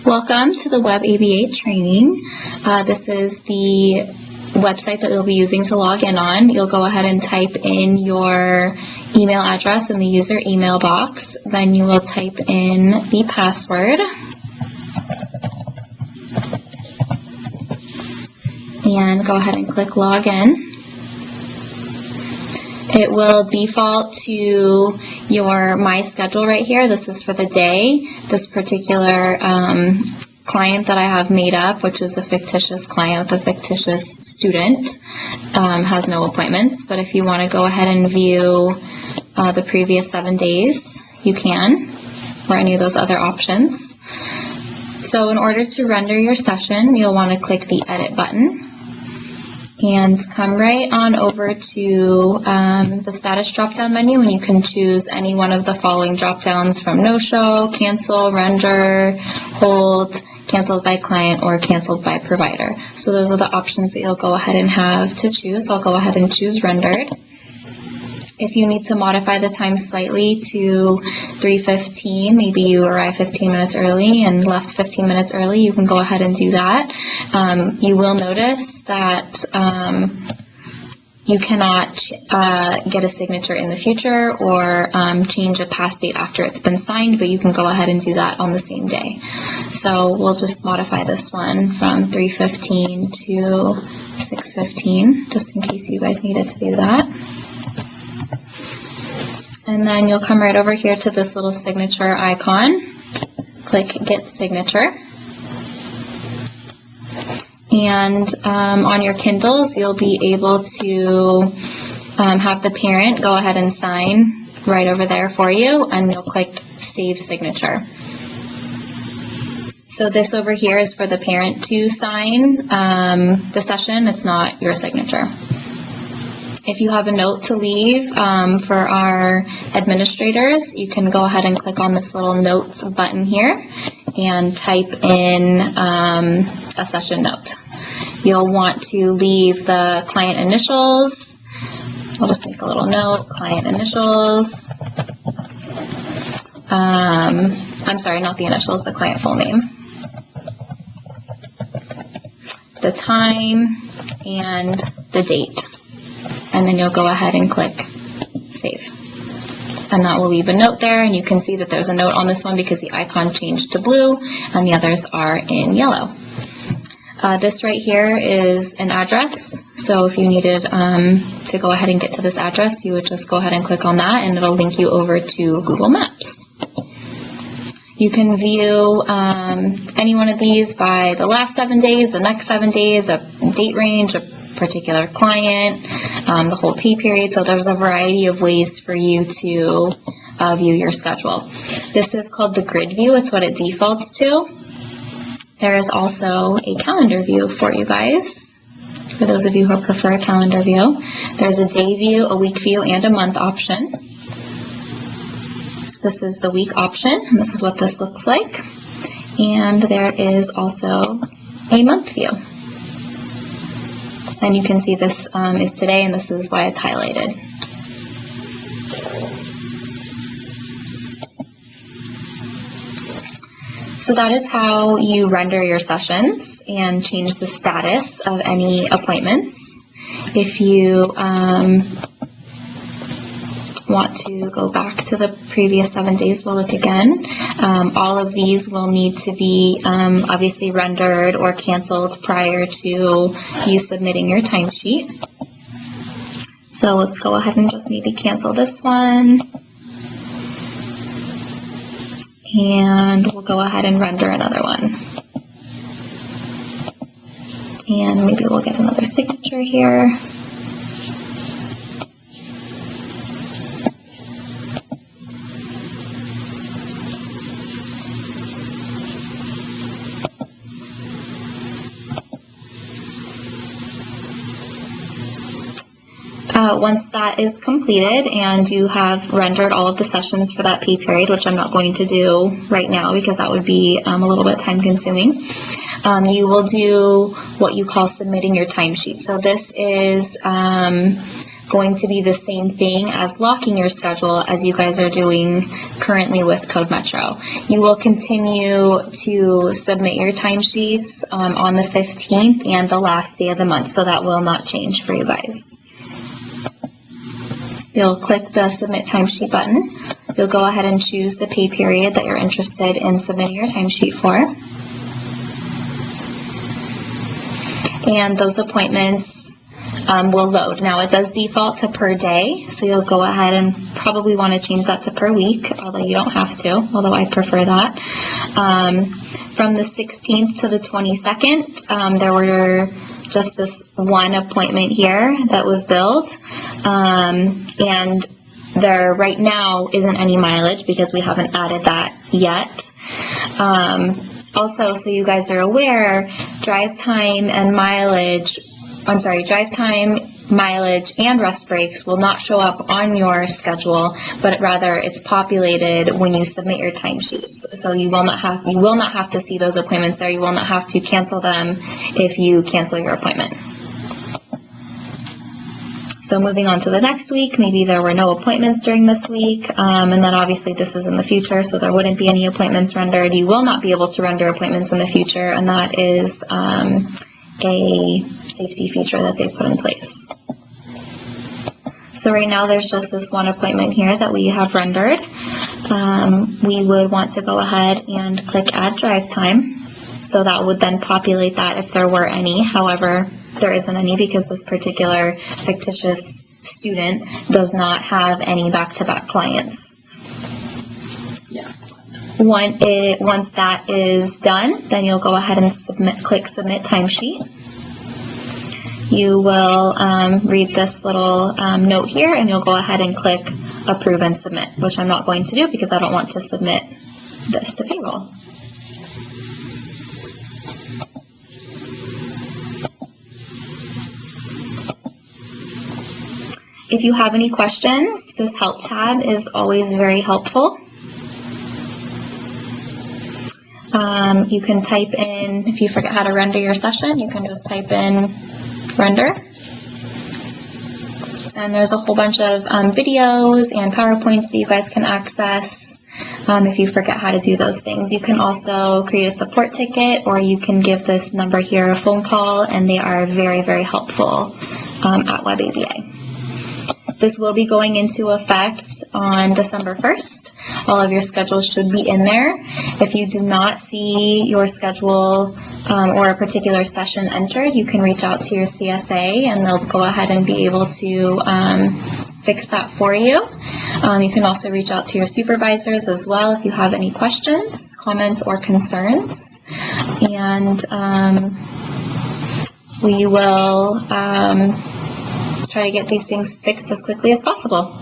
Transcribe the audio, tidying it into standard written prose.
Welcome to the WebABA training. This is the website that you'll be using to log in on. You'll go ahead and type in your email address in the user email box. Then you will type in the password. And go ahead and click login. It will default to your My Schedule right here. This is for the day. This particular client that I have made up, which is a fictitious client with a fictitious student, has no appointments. But if you want to go ahead and view the previous 7 days, you can, or any of those other options. So in order to render your session, you'll want to click the Edit button. And come right on over to the status drop-down menu, and you can choose any one of the following drop-downs from no-show, cancel, render, hold, canceled by client, or canceled by provider. So those are the options that you'll go ahead and have to choose. I'll go ahead and choose rendered. If you need to modify the time slightly to 3:15, maybe you arrived 15 minutes early and left 15 minutes early, you can go ahead and do that. You will notice that you cannot get a signature in the future or change a past date after it's been signed, but you can go ahead and do that on the same day. So we'll just modify this one from 3:15 to 6:15, just in case you guys needed to do that. And then you'll come right over here to this little signature icon. Click Get Signature. And on your Kindles, you'll be able to have the parent go ahead and sign right over there for you, and you'll click Save Signature. So this over here is for the parent to sign the session. It's not your signature. If you have a note to leave for our administrators, you can go ahead and click on this little notes button here and type in a session note. You'll want to leave the client initials. I'll just make a little note, client initials. I'm sorry, not the initials, the client full name. The time and the date. And then you'll go ahead and click Save. And that will leave a note there, and you can see that there's a note on this one because the icon changed to blue and the others are in yellow. This right here is an address, so if you needed to go ahead and get to this address, you would just go ahead and click on that and it'll link you over to Google Maps. You can view any one of these by the last 7 days, the next 7 days, a date range, a particular client, the whole pay period. So there's a variety of ways for you to view your schedule. This is called the grid view. It's what it defaults to. There is also a calendar view for you guys, for those of you who prefer a calendar view. There's a day view, a week view, and a month option. This is the week option, and this is what this looks like. And there is also a month view. And you can see this is today, and this is why it's highlighted. So that is how you render your sessions and change the status of any appointments. If you want to go back to the previous 7 days, we'll look again. All of these will need to be obviously rendered or canceled prior to you submitting your timesheet. So let's go ahead and just maybe cancel this one. And we'll go ahead and render another one. And maybe we'll get another signature here. Once that is completed and you have rendered all of the sessions for that pay period, which I'm not going to do right now because that would be a little bit time consuming, you will do what you call submitting your timesheet. So this is going to be the same thing as locking your schedule as you guys are doing currently with Code Metro. You will continue to submit your timesheets on the 15th and the last day of the month, so that will not change for you guys. You'll click the Submit Timesheet button. You'll go ahead and choose the pay period that you're interested in submitting your timesheet for. And those appointments will load. Now it does default to per day, so you'll go ahead and probably want to change that to per week, although you don't have to, although I prefer that. From the 16th to the 22nd, there were just this one appointment here that was billed, and there right now isn't any mileage because we haven't added that yet. Also, so you guys are aware, drive time, mileage, and rest breaks will not show up on your schedule, but rather it's populated when you submit your timesheets. So you will not have to see those appointments there. You will not have to cancel them if you cancel your appointment. So moving on to the next week, maybe there were no appointments during this week, and then obviously this is in the future, so there wouldn't be any appointments rendered. You will not be able to render appointments in the future, and that is a safety feature that they put in place. So right now there's just this one appointment here that we have rendered. We would want to go ahead and click Add Drive Time. So that would then populate that if there were any. However, there isn't any because this particular fictitious student does not have any back-to-back clients. Yeah. Once that is done, then you'll go ahead and click Submit Timesheet. You will read this little note here, and you'll go ahead and click Approve and Submit, which I'm not going to do because I don't want to submit this to payroll. If you have any questions, this Help tab is always very helpful. You can type in, if you forget how to render your session, you can just type in render. And there's a whole bunch of videos and PowerPoints that you guys can access if you forget how to do those things. You can also create a support ticket, or you can give this number here a phone call, and they are very, very helpful at WebABA. This will be going into effect on December 1st. All of your schedules should be in there. If you do not see your schedule or a particular session entered, you can reach out to your CSA and they'll go ahead and be able to fix that for you. You can also reach out to your supervisors as well if you have any questions, comments, or concerns. And we will try to get these things fixed as quickly as possible.